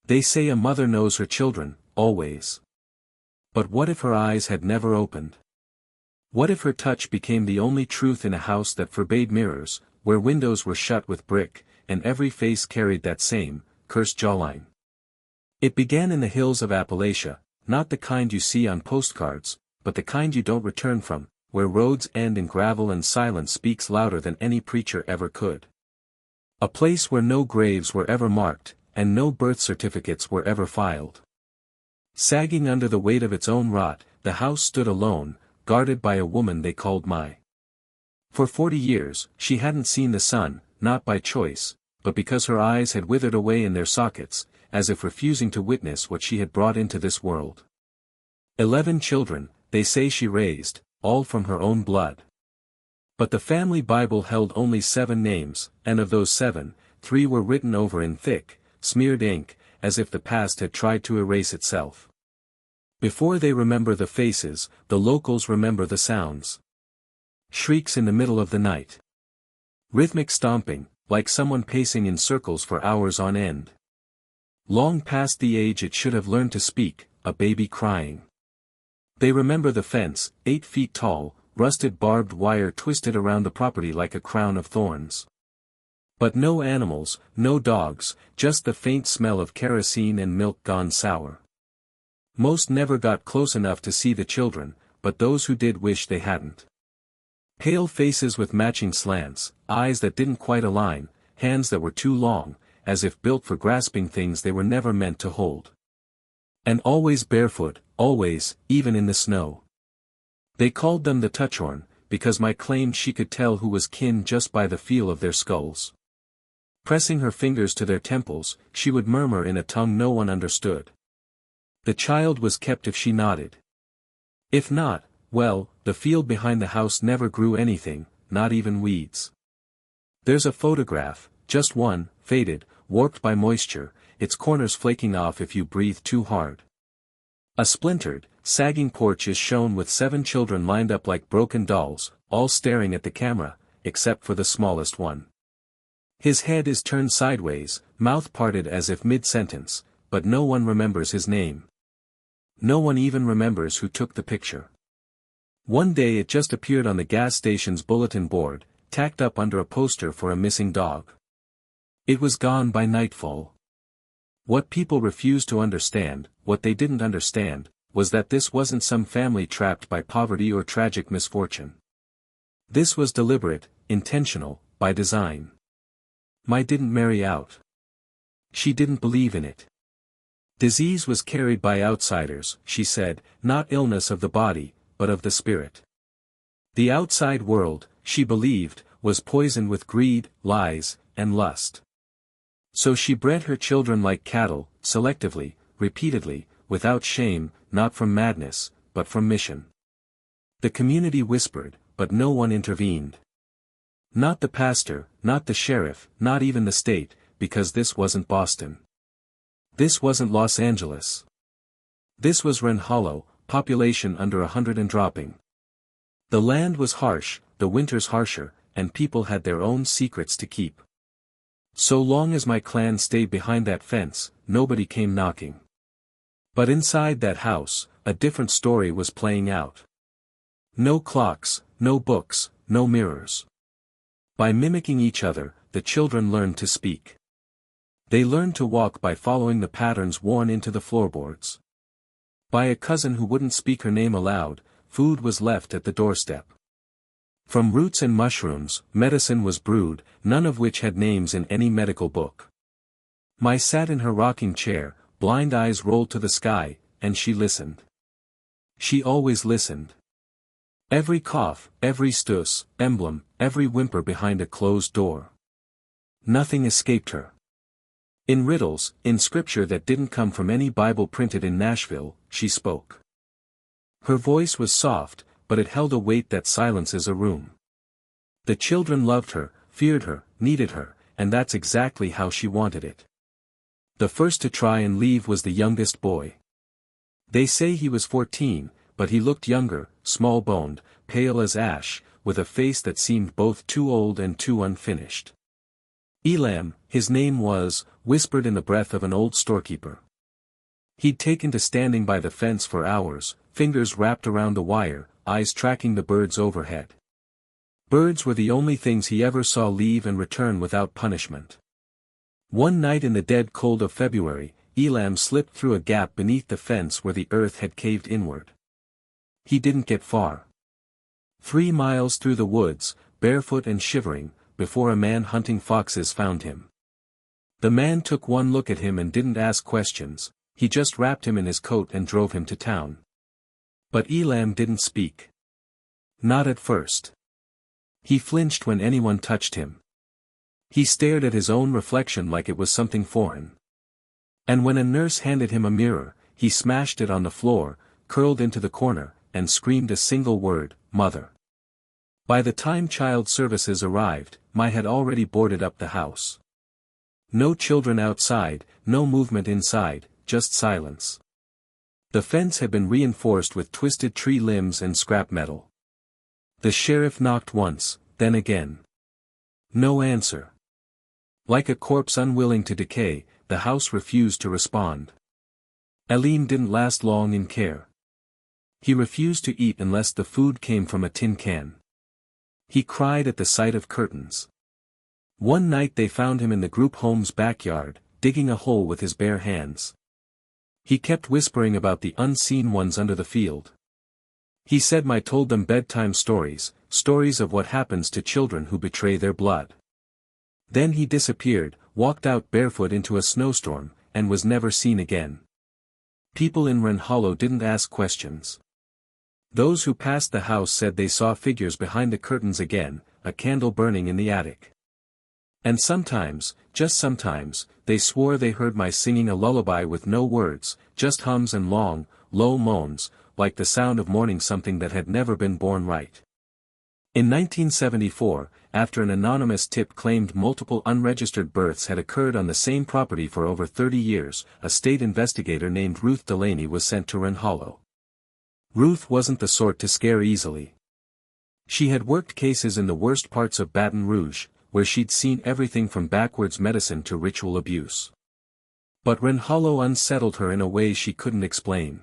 They say a mother knows her children, always. But what if her eyes had never opened? What if her touch became the only truth in a house that forbade mirrors, where windows were shut with brick, and every face carried that same, cursed jawline? It began in the hills of Appalachia, not the kind you see on postcards, but the kind you don't return from, where roads end in gravel and silence speaks louder than any preacher ever could. A place where no graves were ever marked, and no birth certificates were ever filed. Sagging under the weight of its own rot, the house stood alone, guarded by a woman they called Mai. For 40 years, she hadn't seen the sun, not by choice, but because her eyes had withered away in their sockets, as if refusing to witness what she had brought into this world. 11 children, they say she raised, all from her own blood. But the family Bible held only 7 names, and of those 7, 3 were written over in thick, smeared ink, as if the past had tried to erase itself. Before they remember the faces, the locals remember the sounds. Shrieks in the middle of the night. Rhythmic stomping, like someone pacing in circles for hours on end. Long past the age it should have learned to speak, a baby crying. They remember the fence, 8 feet tall, rusted barbed wire twisted around the property like a crown of thorns. But no animals, no dogs, just the faint smell of kerosene and milk gone sour. Most never got close enough to see the children, but those who did wish they hadn't. Pale faces with matching slants, eyes that didn't quite align, hands that were too long, as if built for grasping things they were never meant to hold. And always barefoot, always, even in the snow. They called them the Touchhorn, because Mai claimed she could tell who was kin just by the feel of their skulls. Pressing her fingers to their temples, she would murmur in a tongue no one understood. The child was kept if she nodded. If not, well, the field behind the house never grew anything, not even weeds. There's a photograph, just one, faded, warped by moisture, its corners flaking off if you breathe too hard. A splintered, sagging porch is shown with 7 children lined up like broken dolls, all staring at the camera, except for the smallest one. His head is turned sideways, mouth parted as if mid-sentence, but no one remembers his name. No one even remembers who took the picture. One day it just appeared on the gas station's bulletin board, tacked up under a poster for a missing dog. It was gone by nightfall. What people refused to understand, what they didn't understand, was that this wasn't some family trapped by poverty or tragic misfortune. This was deliberate, intentional, by design. Mai didn't marry out. She didn't believe in it. Disease was carried by outsiders, she said, not illness of the body, but of the spirit. The outside world, she believed, was poisoned with greed, lies, and lust. So she bred her children like cattle, selectively, repeatedly, without shame, not from madness, but from mission. The community whispered, but no one intervened. Not the pastor, not the sheriff, not even the state, because this wasn't Boston. This wasn't Los Angeles. This was Wren Hollow, population under 100 and dropping. The land was harsh, the winters harsher, and people had their own secrets to keep. So long as my clan stayed behind that fence, nobody came knocking. But inside that house, a different story was playing out. No clocks, no books, no mirrors. By mimicking each other, the children learned to speak. They learned to walk by following the patterns worn into the floorboards. By a cousin who wouldn't speak her name aloud, food was left at the doorstep. From roots and mushrooms, medicine was brewed, none of which had names in any medical book. Mai sat in her rocking chair, blind eyes rolled to the sky, and she listened. She always listened. Every cough, every stuss, emblem, every whimper behind a closed door. Nothing escaped her. In riddles, in scripture that didn't come from any Bible printed in Nashville, she spoke. Her voice was soft, but it held a weight that silences a room. The children loved her, feared her, needed her, and that's exactly how she wanted it. The first to try and leave was the youngest boy. They say he was 14, but he looked younger, small-boned, pale as ash, with a face that seemed both too old and too unfinished. Elam, his name was whispered in the breath of an old storekeeper. He'd taken to standing by the fence for hours, fingers wrapped around the wire, eyes tracking the birds overhead. Birds were the only things he ever saw leave and return without punishment. One night in the dead cold of February, Elam slipped through a gap beneath the fence where the earth had caved inward. He didn't get far. 3 miles through the woods, barefoot and shivering, before a man hunting foxes found him. The man took one look at him and didn't ask questions, he just wrapped him in his coat and drove him to town. But Elam didn't speak. Not at first. He flinched when anyone touched him. He stared at his own reflection like it was something foreign. And when a nurse handed him a mirror, he smashed it on the floor, curled into the corner, and screamed a single word, "Mother." By the time child services arrived, Mai had already boarded up the house. No children outside, no movement inside, just silence. The fence had been reinforced with twisted tree limbs and scrap metal. The sheriff knocked once, then again. No answer. Like a corpse unwilling to decay, the house refused to respond. Elam didn't last long in care. He refused to eat unless the food came from a tin can. He cried at the sight of curtains. One night they found him in the group home's backyard, digging a hole with his bare hands. He kept whispering about the unseen ones under the field. He said Mai told them bedtime stories, stories of what happens to children who betray their blood. Then he disappeared, walked out barefoot into a snowstorm, and was never seen again. People in Wren Hollow didn't ask questions. Those who passed the house said they saw figures behind the curtains again, a candle burning in the attic. And sometimes, just sometimes, they swore they heard Mai singing a lullaby with no words, just hums and long, low moans, like the sound of mourning something that had never been born right. In 1974, after an anonymous tip claimed multiple unregistered births had occurred on the same property for over 30 years, a state investigator named Ruth Delaney was sent to Wren Hollow. Ruth wasn't the sort to scare easily. She had worked cases in the worst parts of Baton Rouge, where she'd seen everything from backwoods medicine to ritual abuse. But Wren Hollow unsettled her in a way she couldn't explain.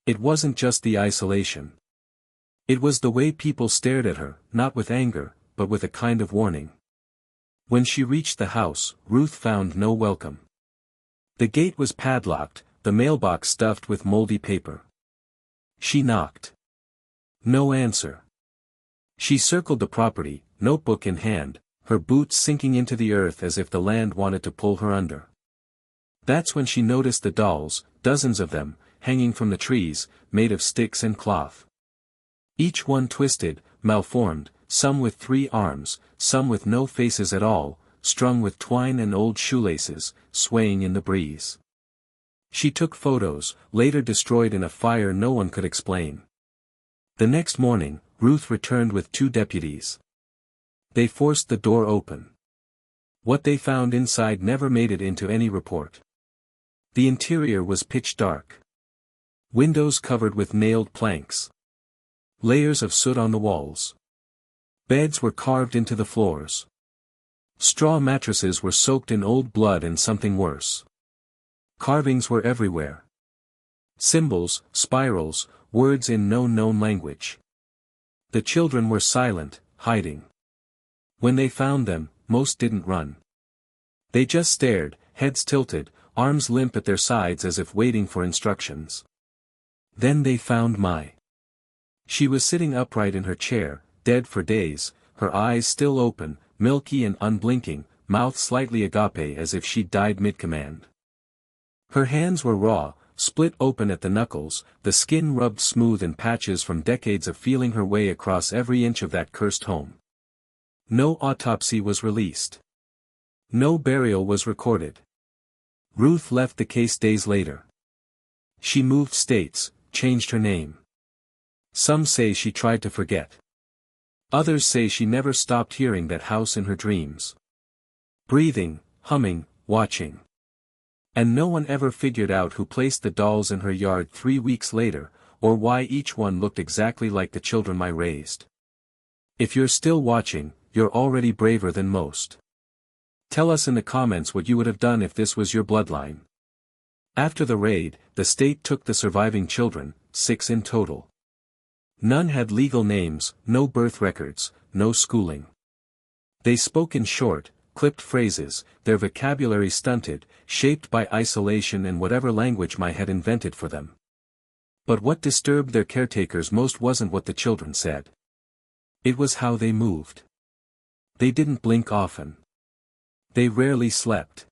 It wasn't just the isolation. It was the way people stared at her, not with anger, but with a kind of warning. When she reached the house, Ruth found no welcome. The gate was padlocked, the mailbox stuffed with moldy paper. She knocked. No answer. She circled the property, notebook in hand, her boots sinking into the earth as if the land wanted to pull her under. That's when she noticed the dolls, dozens of them, hanging from the trees, made of sticks and cloth. Each one twisted, malformed, some with 3 arms, some with no faces at all, strung with twine and old shoelaces, swaying in the breeze. She took photos, later destroyed in a fire no one could explain. The next morning, Ruth returned with 2 deputies. They forced the door open. What they found inside never made it into any report. The interior was pitch dark. Windows covered with nailed planks. Layers of soot on the walls. Beds were carved into the floors. Straw mattresses were soaked in old blood and something worse. Carvings were everywhere. Symbols, spirals, words in no known language. The children were silent, hiding. When they found them, most didn't run. They just stared, heads tilted, arms limp at their sides as if waiting for instructions. Then they found Mai. She was sitting upright in her chair, dead for days, her eyes still open, milky and unblinking, mouth slightly agape as if she'd died mid-command. Her hands were raw, split open at the knuckles, the skin rubbed smooth in patches from decades of feeling her way across every inch of that cursed home. No autopsy was released. No burial was recorded. Ruth left the case days later. She moved states, changed her name. Some say she tried to forget. Others say she never stopped hearing that house in her dreams. Breathing, humming, watching. And no one ever figured out who placed the dolls in her yard 3 weeks later, or why each one looked exactly like the children Mai raised. If you're still watching, you're already braver than most. Tell us in the comments what you would have done if this was your bloodline. After the raid, the state took the surviving children, 6 in total. None had legal names, no birth records, no schooling. They spoke in short, clipped phrases, their vocabulary stunted, shaped by isolation and whatever language might had invented for them. But what disturbed their caretakers most wasn't what the children said. It was how they moved. They didn't blink often. They rarely slept.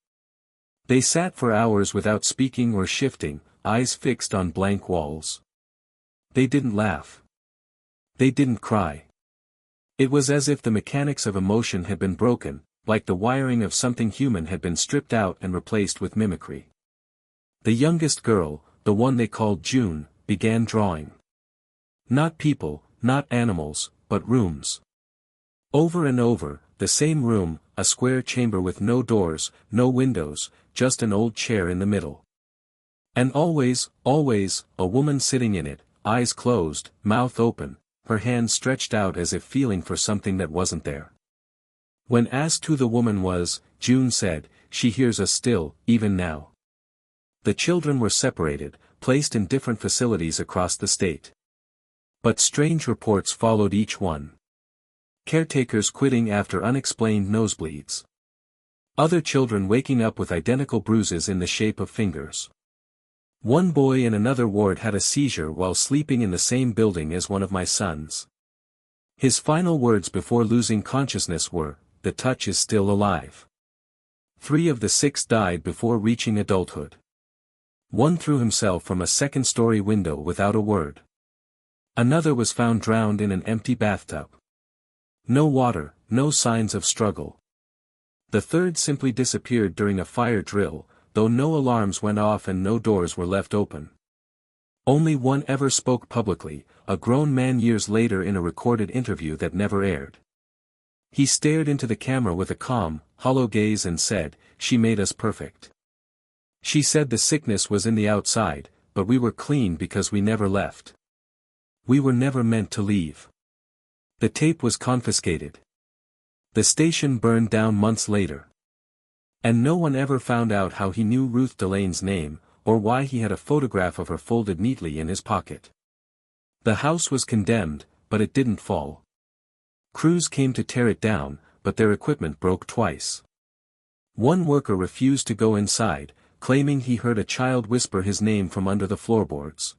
They sat for hours without speaking or shifting, eyes fixed on blank walls. They didn't laugh. They didn't cry. It was as if the mechanics of emotion had been broken, like the wiring of something human had been stripped out and replaced with mimicry. The youngest girl, the one they called June, began drawing. Not people, not animals, but rooms. Over and over, the same room, a square chamber with no doors, no windows, just an old chair in the middle. And always, always, a woman sitting in it, eyes closed, mouth open, her hands stretched out as if feeling for something that wasn't there. When asked who the woman was, June said, "She hears us still, even now." The children were separated, placed in different facilities across the state. But strange reports followed each one. Caretakers quitting after unexplained nosebleeds. Other children waking up with identical bruises in the shape of fingers. One boy in another ward had a seizure while sleeping in the same building as one of my sons. His final words before losing consciousness were, "The touch is still alive." 3 of the 6 died before reaching adulthood. One threw himself from a second-story window without a word. Another was found drowned in an empty bathtub. No water, no signs of struggle. The third simply disappeared during a fire drill, though no alarms went off and no doors were left open. Only one ever spoke publicly, a grown man years later in a recorded interview that never aired. He stared into the camera with a calm, hollow gaze and said, "She made us perfect. She said the sickness was in the outside, but we were clean because we never left. We were never meant to leave." The tape was confiscated. The station burned down months later. And no one ever found out how he knew Ruth Delane's name, or why he had a photograph of her folded neatly in his pocket. The house was condemned, but it didn't fall. Crews came to tear it down, but their equipment broke twice. One worker refused to go inside, claiming he heard a child whisper his name from under the floorboards.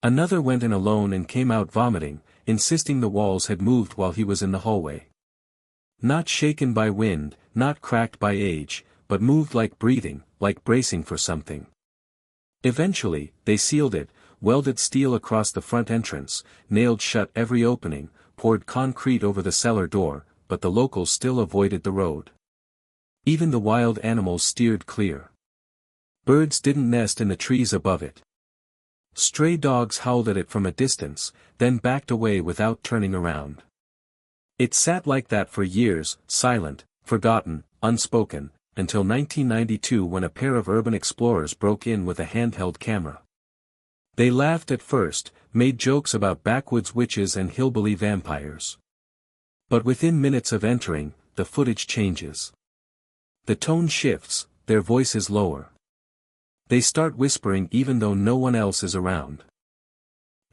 Another went in alone and came out vomiting, insisting the walls had moved while he was in the hallway. Not shaken by wind, not cracked by age, but moved like breathing, like bracing for something. Eventually, they sealed it, welded steel across the front entrance, nailed shut every opening, poured concrete over the cellar door, but the locals still avoided the road. Even the wild animals steered clear. Birds didn't nest in the trees above it. Stray dogs howled at it from a distance, then backed away without turning around. It sat like that for years, silent, forgotten, unspoken, until 1992 when a pair of urban explorers broke in with a handheld camera. They laughed at first, made jokes about backwoods witches and hillbilly vampires. But within minutes of entering, the footage changes. The tone shifts, their voices lower. They start whispering even though no one else is around.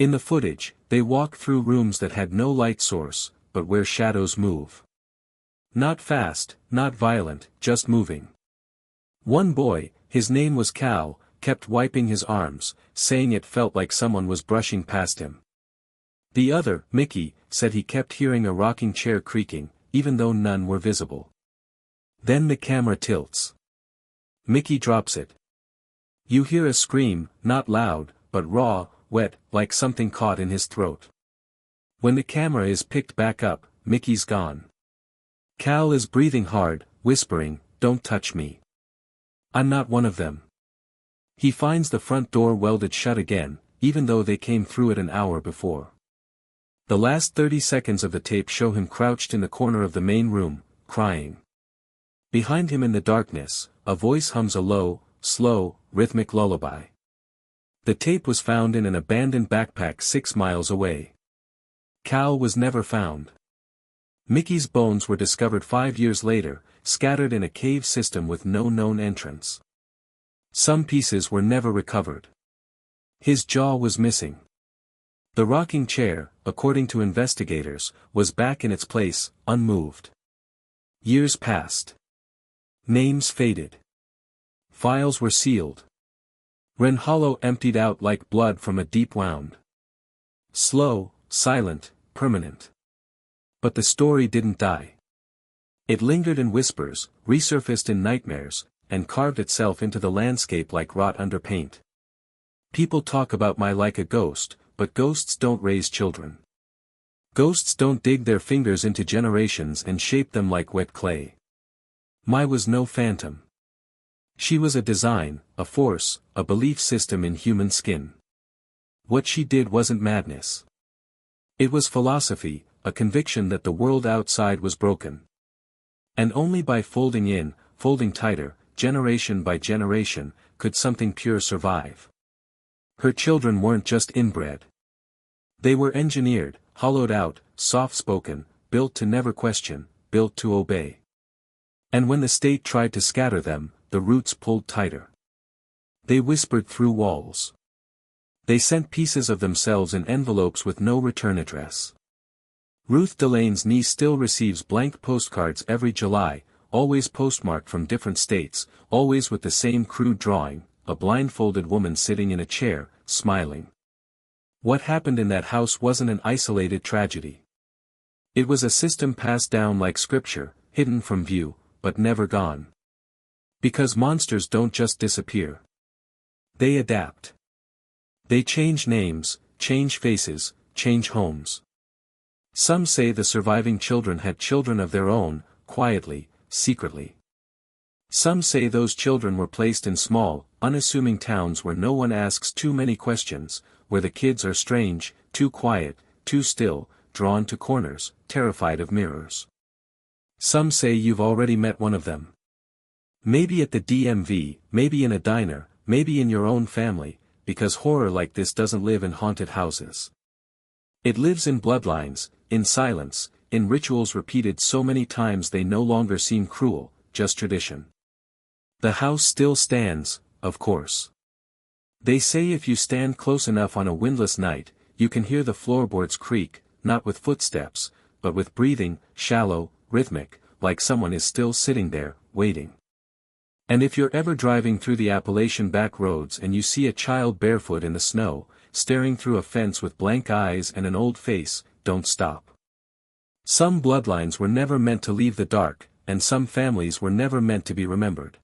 In the footage, they walk through rooms that had no light source, but where shadows move. Not fast, not violent, just moving. One boy, his name was Cal, kept wiping his arms, saying it felt like someone was brushing past him. The other, Mickey, said he kept hearing a rocking chair creaking, even though none were visible. Then the camera tilts. Mickey drops it. You hear a scream, not loud, but raw, wet, like something caught in his throat. When the camera is picked back up, Mickey's gone. Cal is breathing hard, whispering, "Don't touch me. I'm not one of them." He finds the front door welded shut again, even though they came through it an hour before. The last 30 seconds of the tape show him crouched in the corner of the main room, crying. Behind him in the darkness, a voice hums a low, slow, rhythmic lullaby. The tape was found in an abandoned backpack 6 miles away. Cal was never found. Mickey's bones were discovered 5 years later, scattered in a cave system with no known entrance. Some pieces were never recovered. His jaw was missing. The rocking chair, according to investigators, was back in its place, unmoved. Years passed. Names faded. Files were sealed. Ren Hollow emptied out like blood from a deep wound. Slow, silent, permanent. But the story didn't die. It lingered in whispers, resurfaced in nightmares, and carved itself into the landscape like rot under paint. People talk about my like a ghost, but ghosts don't raise children. Ghosts don't dig their fingers into generations and shape them like wet clay. My was no phantom. She was a design, a force, a belief system in human skin. What she did wasn't madness. It was philosophy, a conviction that the world outside was broken. And only by folding in, folding tighter, generation by generation, could something pure survive. Her children weren't just inbred. They were engineered, hollowed out, soft-spoken, built to never question, built to obey. And when the state tried to scatter them, the roots pulled tighter. They whispered through walls. They sent pieces of themselves in envelopes with no return address. Ruth Delane's niece still receives blank postcards every July, always postmarked from different states, always with the same crude drawing, a blindfolded woman sitting in a chair, smiling. What happened in that house wasn't an isolated tragedy. It was a system passed down like scripture, hidden from view, but never gone. Because monsters don't just disappear. They adapt. They change names, change faces, change homes. Some say the surviving children had children of their own, quietly, secretly. Some say those children were placed in small, unassuming towns where no one asks too many questions, where the kids are strange, too quiet, too still, drawn to corners, terrified of mirrors. Some say you've already met one of them. Maybe at the DMV, maybe in a diner, maybe in your own family, because horror like this doesn't live in haunted houses. It lives in bloodlines, in silence, in rituals repeated so many times they no longer seem cruel, just tradition. The house still stands, of course. They say if you stand close enough on a windless night, you can hear the floorboards creak, not with footsteps, but with breathing, shallow, rhythmic, like someone is still sitting there, waiting. And if you're ever driving through the Appalachian back roads and you see a child barefoot in the snow, staring through a fence with blank eyes and an old face, don't stop. Some bloodlines were never meant to leave the dark, and some families were never meant to be remembered.